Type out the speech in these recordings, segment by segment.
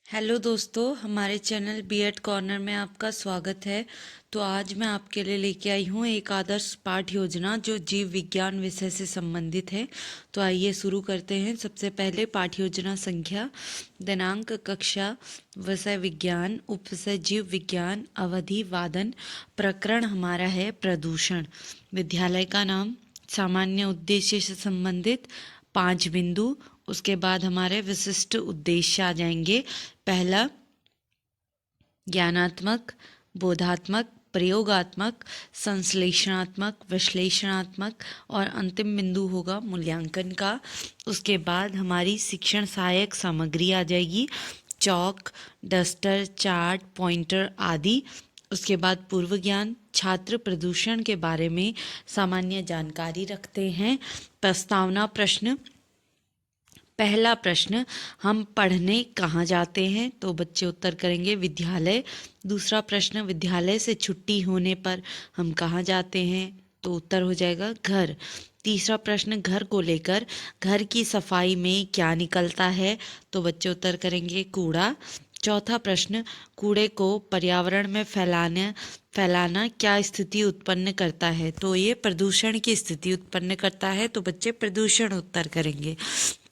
Hello दोस्तों, हमारे channel BEd corner में आपका स्वागत है। तो आज मैं आपके लिए लेके आई हूँ एक आदर्श पाठ योजना जो जीव विज्ञान विषय से संबंधित है। तो आइए शुरू करते हैं। सबसे पहले पाठ योजना संख्या, दिनांक, कक्षा, विषय विज्ञान, उपविषय जीव विज्ञान, अवधि वादन, प्रकरण हमारा है प्रदूषण, विद्यालय का नाम, सामान्य उद्देश्य से संबंधित 5 बिंदु। उसके बाद हमारे विशिष्ट उद्देश्य आ जाएंगे। पहला, ज्ञानात्मक, बोधात्मक, प्रयोगात्मक, संश्लेषणात्मक, विश्लेषणात्मक और अंतिम बिंदु होगा मूल्यांकन का। उसके बाद हमारी शिक्षण सहायक सामग्री आ जाएगी, चौक, डस्टर, चार्ट, पॉइंटर आदि। उसके बाद पूर्व ज्ञान, छात्र प्रदूषण के बारे में सामान्य जानकारी रखते हैं। प्रस्तावना प्रश्न। पहला प्रश्न, हम पढ़ने कहाँ जाते हैं? तो बच्चे उत्तर करेंगे विद्यालय। दूसरा प्रश्न, विद्यालय से छुट्टी होने पर हम कहाँ जाते हैं? तो उत्तर हो जाएगा घर। तीसरा प्रश्न, घर को लेकर घर की सफाई में क्या निकलता है? तो बच्चे उत्तर करेंगे कूड़ा। चौथा प्रश्न, कूड़े को पर्यावरण में फैलाना क्या स्थिति उत्पन्न करता है? तो ये प्रदूषण की स्थिति उत्पन्न करता है। तो बच्चे प्रदूषण उत्तर करेंगे।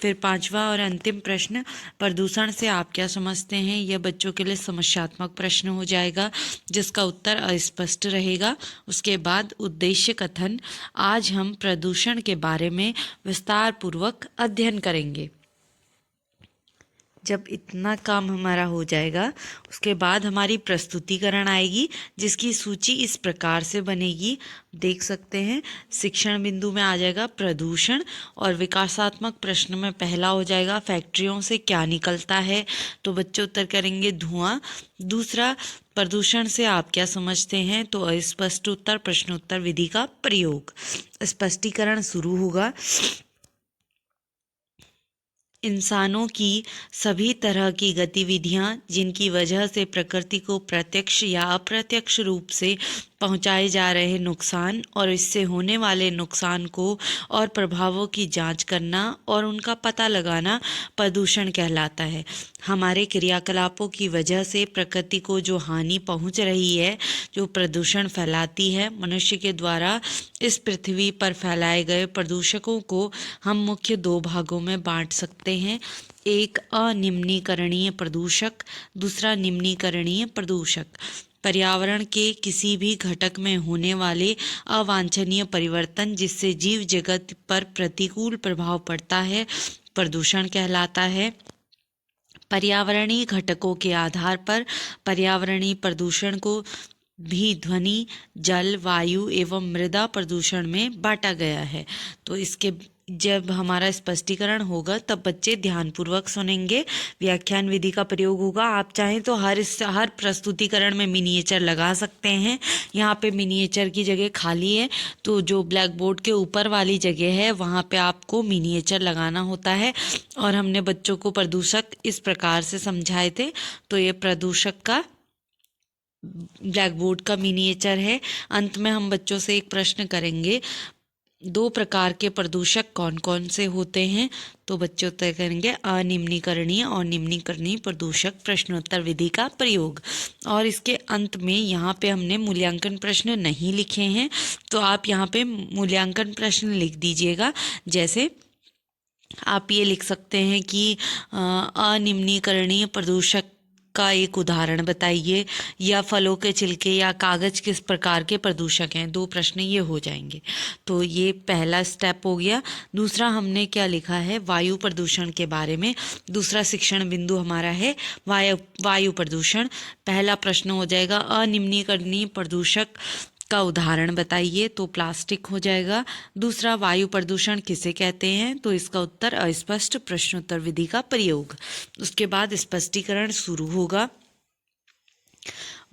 फिर पांचवा और अंतिम प्रश्न, प्रदूषण से आप क्या समझते हैं? यह बच्चों के लिए समस्यात्मक प्रश्न हो जाएगा जिसका उत्तर अस्पष्ट रहेगा। उसके बाद उद्देश्य कथन, आज हम प्रदूषण के बारे में विस्तार पूर्वक अध्ययन करेंगे। जब इतना काम हमारा हो जाएगा उसके बाद हमारी प्रस्तुतिकरण आएगी जिसकी सूची इस प्रकार से बनेगी, देख सकते हैं। शिक्षण बिंदु में आ जाएगा प्रदूषण और विकासात्मक प्रश्न में पहला हो जाएगा फैक्ट्रियों से क्या निकलता है? तो बच्चे उत्तर करेंगे धुआं। दूसरा, प्रदूषण से आप क्या समझते हैं? तो अस्पष्ट उत्तर, प्रश्नोत्तर विधि का प्रयोग। स्पष्टीकरण शुरू होगा। इंसानों की सभी तरह की गतिविधियां जिनकी वजह से प्रकृति को प्रत्यक्ष या अप्रत्यक्ष रूप से पहुंचाए जा रहे नुकसान और इससे होने वाले नुकसान को और प्रभावों की जांच करना और उनका पता लगाना प्रदूषण कहलाता है। हमारे क्रियाकलापों की वजह से प्रकृति को जो हानि पहुंच रही है, जो प्रदूषण फैलाती है, मनुष्य के द्वारा इस पृथ्वी पर फैलाए गए प्रदूषकों को हम मुख्य 2 भागों में बांट सकते हैं। एक अनिम्नीकरणीय प्रदूषक, दूसरा निम्नीकरणीय प्रदूषक। पर्यावरण के किसी भी घटक में होने वाले अवांछनीय परिवर्तन जिससे जीव जगत पर प्रतिकूल प्रभाव पड़ता है प्रदूषण कहलाता है। पर्यावरणीय घटकों के आधार पर पर्यावरणीय प्रदूषण को भी ध्वनि, जल, वायु एवं मृदा प्रदूषण में बांटा गया है। तो इसके जब हमारा स्पष्टीकरण होगा तब बच्चे ध्यानपूर्वक सुनेंगे। व्याख्यान विधि का प्रयोग होगा। आप चाहें तो हर प्रस्तुतिकरण में मिनिएचर लगा सकते हैं। यहाँ पे मिनिएचर की जगह खाली है तो जो ब्लैक बोर्ड के ऊपर वाली जगह है वहाँ पे आपको मिनिएचर लगाना होता है। और हमने बच्चों को प्रदूषक इस प्रकार से समझाए थे। तो ये प्रदूषक का ब्लैक बोर्ड का मिनिएचर है। अंत में हम बच्चों से एक प्रश्न करेंगे, 2 प्रकार के प्रदूषक कौन कौन से होते हैं? तो बच्चे उत्तर करेंगे अनिम्नीकरणीय और निम्नीकरणीय प्रदूषक। प्रश्नोत्तर विधि का प्रयोग। और इसके अंत में यहाँ पे हमने मूल्यांकन प्रश्न नहीं लिखे हैं तो आप यहाँ पे मूल्यांकन प्रश्न लिख दीजिएगा। जैसे आप ये लिख सकते हैं कि अनिम्नीकरणीय प्रदूषक का एक उदाहरण बताइए, या फलों के छिलके या कागज किस प्रकार के प्रदूषक हैं। 2 प्रश्न ये हो जाएंगे। तो ये पहला स्टेप हो गया। दूसरा हमने क्या लिखा है, वायु प्रदूषण के बारे में। दूसरा शिक्षण बिंदु हमारा है वायु प्रदूषण। पहला प्रश्न हो जाएगा अनिम्नीकरणीय प्रदूषक का उदाहरण बताइए, तो प्लास्टिक हो जाएगा। दूसरा, वायु प्रदूषण किसे कहते हैं? तो इसका उत्तर अस्पष्ट, प्रश्नोत्तर विधि का प्रयोग। उसके बाद स्पष्टीकरण शुरू होगा।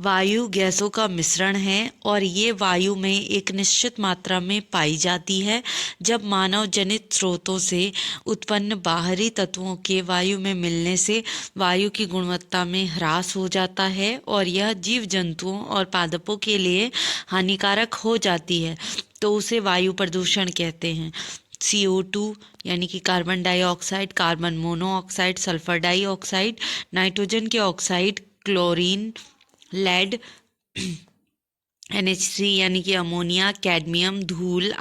वायु गैसों का मिश्रण है और ये वायु में एक निश्चित मात्रा में पाई जाती है। जब मानव जनित स्रोतों से उत्पन्न बाहरी तत्वों के वायु में मिलने से वायु की गुणवत्ता में ह्रास हो जाता है और यह जीव जंतुओं और पादपों के लिए हानिकारक हो जाती है तो उसे वायु प्रदूषण कहते हैं। CO2 यानी कि carbon dioxide, carbon monoxide, sulphur dioxide, nitrogen के ऑक्साइड, क्लोरीन, लेड, NH3 यानी कि अमोनिया, कैडमियम, धूल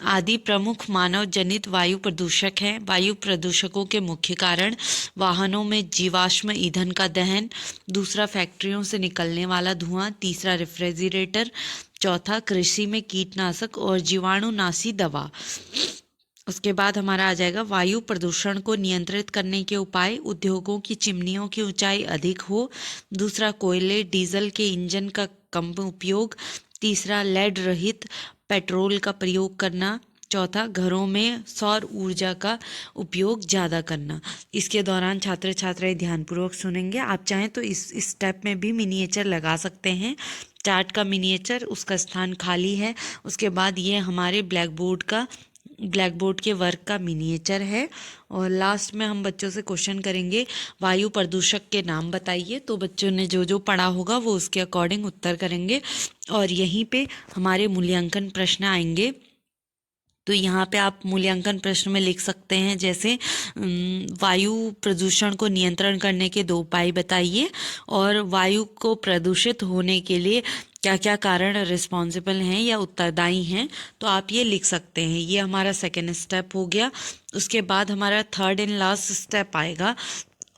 आदि प्रमुख मानव जनित वायु प्रदूषक हैं। वायु प्रदूषकों के मुख्य कारण वाहनों में जीवाश्म ईंधन का दहन, दूसरा फैक्ट्रियों से निकलने वाला धुआं, तीसरा रेफ्रिजरेटर, चौथा कृषि में कीटनाशक और जीवाणुनाशी दवा। उसके बाद हमारा आ जाएगा वायु प्रदूषण को नियंत्रित करने के उपाय। उद्योगों की चिमनियों की ऊंचाई अधिक हो, दूसरा कोयले डीजल के इंजन का कम उपयोग, तीसरा लेड रहित पेट्रोल का प्रयोग करना, चौथा घरों में सौर ऊर्जा का उपयोग ज़्यादा करना। इसके दौरान छात्र छात्राएं ध्यानपूर्वक सुनेंगे। आप चाहें तो इस स्टेप में भी मिनिएचर लगा सकते हैं। चार्ट का मिनिएचर, उसका स्थान खाली है। उसके बाद ये हमारे ब्लैक बोर्ड के वर्क का मिनिएचर है। और लास्ट में हम बच्चों से क्वेश्चन करेंगे वायु प्रदूषक के नाम बताइए। तो बच्चों ने जो जो पढ़ा होगा वो उसके अकॉर्डिंग उत्तर करेंगे और यहीं पे हमारे मूल्यांकन प्रश्न आएंगे। तो यहाँ पे आप मूल्यांकन प्रश्न में लिख सकते हैं जैसे वायु प्रदूषण को नियंत्रण करने के 2 उपाय बताइए और वायु को प्रदूषित होने के लिए क्या क्या कारण रिस्पॉन्सिबल हैं या उत्तरदायी हैं। तो आप ये लिख सकते हैं। ये हमारा सेकेंड स्टेप हो गया। उसके बाद हमारा थर्ड एंड लास्ट स्टेप आएगा।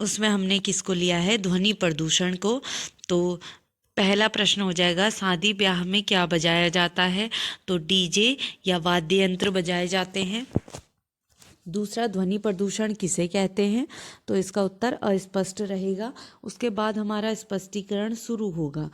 उसमें हमने किसको लिया है? ध्वनि प्रदूषण को। तो पहला प्रश्न हो जाएगा शादी ब्याह में क्या बजाया जाता है? तो डीजे या वाद्य यंत्र बजाए जाते हैं। दूसरा, ध्वनि प्रदूषण किसे कहते हैं? तो इसका उत्तर अस्पष्ट रहेगा। उसके बाद हमारा स्पष्टीकरण शुरू होगा।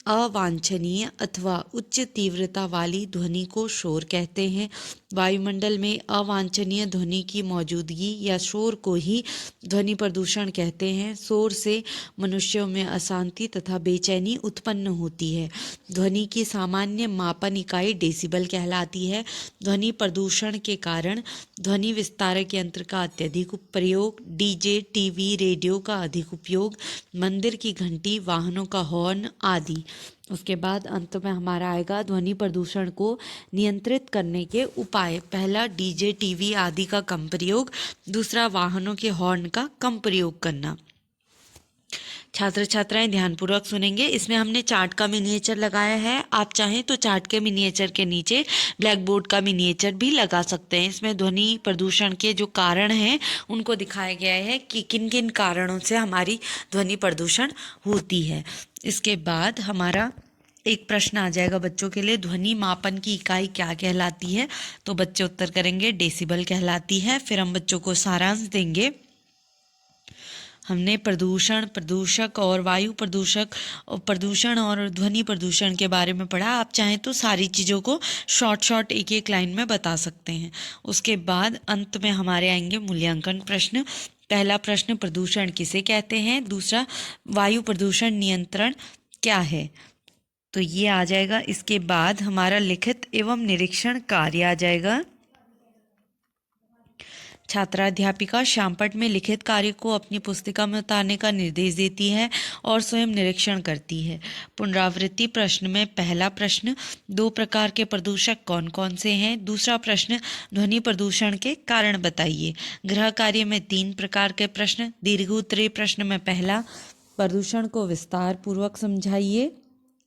अवांछनीय अथवा उच्च तीव्रता वाली ध्वनि को शोर कहते हैं। वायुमंडल में अवांछनीय ध्वनि की मौजूदगी या शोर को ही ध्वनि प्रदूषण कहते हैं। शोर से मनुष्यों में अशांति तथा बेचैनी उत्पन्न होती है। ध्वनि की सामान्य मापन इकाई डेसिबल कहलाती है। ध्वनि प्रदूषण के कारण ध्वनि विस्तारक यंत्र का अत्यधिक प्रयोग, डीजे, टीवी, रेडियो का अधिक उपयोग, मंदिर की घंटी, वाहनों का हॉर्न आदि। उसके बाद अंत में हमारा आएगा ध्वनि प्रदूषण को नियंत्रित करने के उपाय। पहला, डीजे, टीवी आदि का कम प्रयोग। दूसरा, वाहनों के हॉर्न का कम प्रयोग करना। छात्र छात्राएं ध्यानपूर्वक सुनेंगे। इसमें हमने चार्ट का मिनिएचर लगाया है। आप चाहें तो चार्ट के मिनिएचर के नीचे ब्लैक बोर्ड का मिनिएचर भी लगा सकते हैं। इसमें ध्वनि प्रदूषण के जो कारण हैं उनको दिखाया गया है कि किन किन कारणों से हमारी ध्वनि प्रदूषण होती है। इसके बाद हमारा एक प्रश्न आ जाएगा बच्चों के लिए, ध्वनि मापन की इकाई क्या कहलाती है? तो बच्चे उत्तर करेंगे डेसिबल कहलाती है। फिर हम बच्चों को सारांश देंगे। हमने प्रदूषक और वायु प्रदूषण और ध्वनि प्रदूषण के बारे में पढ़ा। आप चाहें तो सारी चीज़ों को शॉर्ट एक एक लाइन में बता सकते हैं। उसके बाद अंत में हमारे आएंगे मूल्यांकन प्रश्न। पहला प्रश्न, प्रदूषण किसे कहते हैं? दूसरा, वायु प्रदूषण नियंत्रण क्या है? तो ये आ जाएगा। इसके बाद हमारा लिखित एवं निरीक्षण कार्य आ जाएगा। छात्राध्यापिका श्यामपट्ट में लिखित कार्य को अपनी पुस्तिका में उतारने का निर्देश देती है और स्वयं निरीक्षण करती है। पुनरावृत्ति प्रश्न में पहला प्रश्न, 2 प्रकार के प्रदूषक कौन कौन से हैं? दूसरा प्रश्न, ध्वनि प्रदूषण के कारण बताइए। गृह कार्य में 3 प्रकार के प्रश्न। दीर्घ उत्तरीय प्रश्न में पहला, प्रदूषण को विस्तार पूर्वक समझाइए।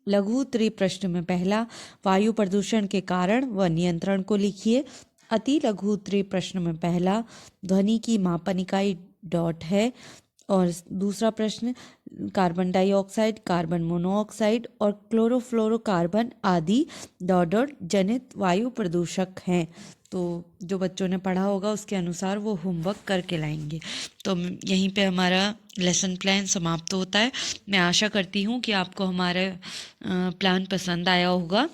लघु उत्तरीय प्रश्न में पहला, वायु प्रदूषण के कारण व नियंत्रण को लिखिए। अति लघु उत्तरीय प्रश्न में पहला, ध्वनि की मापन इकाई डॉट है। और दूसरा प्रश्न, कार्बन डाइऑक्साइड, कार्बन मोनोऑक्साइड और क्लोरोफ्लोरोकार्बन आदि डॉट जनित वायु प्रदूषक हैं। तो जो बच्चों ने पढ़ा होगा उसके अनुसार वो होमवर्क करके लाएंगे। तो यहीं पे हमारा लेसन प्लान समाप्त होता है। मैं आशा करती हूँ कि आपको हमारा प्लान पसंद आया होगा।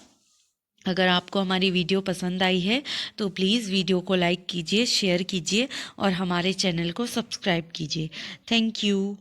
अगर आपको हमारी वीडियो पसंद आई है तो प्लीज़ वीडियो को लाइक कीजिए, शेयर कीजिए और हमारे चैनल को सब्सक्राइब कीजिए। Thank you.